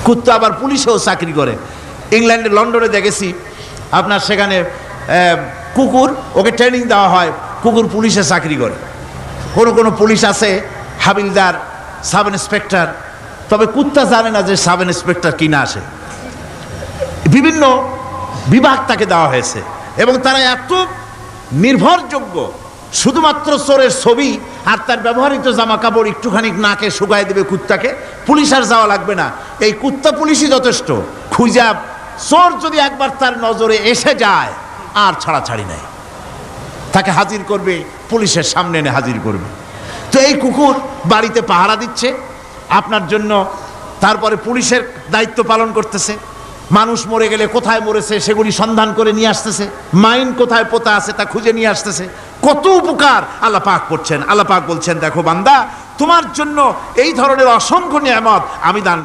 কুত্তা আবার পুলিশেও চাকরি করে। ইংল্যান্ডে লন্ডনে দেখেছি আপনার সেখানে কুকুর ওকে ট্রেনিং দেওয়া হয়, কুকুর পুলিশে চাকরি করে। কোনো পুলিশ আছে হাবিলদার, সাব ইন্সপেক্টর, তবে কুত্তা জানে না যে সাব ইন্সপেক্টর কিনা আসে। বিভিন্ন বিভাগ তাকে দেওয়া হয়েছে এবং তারা এত নির্ভরযোগ্য, শুধুমাত্র চোরের ছবি আর তার ব্যবহৃত জামা কাপড় একটুখানি নাকে শুকায় দেবে কুত্তাকে, পুলিশ আর যাওয়া লাগবে না। এই কুত্তা পুলিশই যথেষ্ট। খুঁজা চোর যদি একবার তার নজরে এসে যায় আর ছাড়াছাড়ি নাই, তাকে হাজির করবে, পুলিশের সামনে এনে হাজির করবে। তো এই কুকুর বাড়িতে পাহারা দিচ্ছে আপনার জন্য, তারপরে পুলিশের দায়িত্ব পালন করতেছে। মানুষ মরে গেলে কোথায় মরেছে সেগুলি সন্ধান করে নিয়ে আসতেছে, মাইন কোথায় পোতা আছে তা খুঁজে নিয়ে আসতেছে। কত উপকার আল্লাহ পাক করছেন। আল্লাহ পাক বলছেন, দেখো বান্দা, তোমার জন্য এই ধরনের অসংখ্য নিয়ামত আমি দান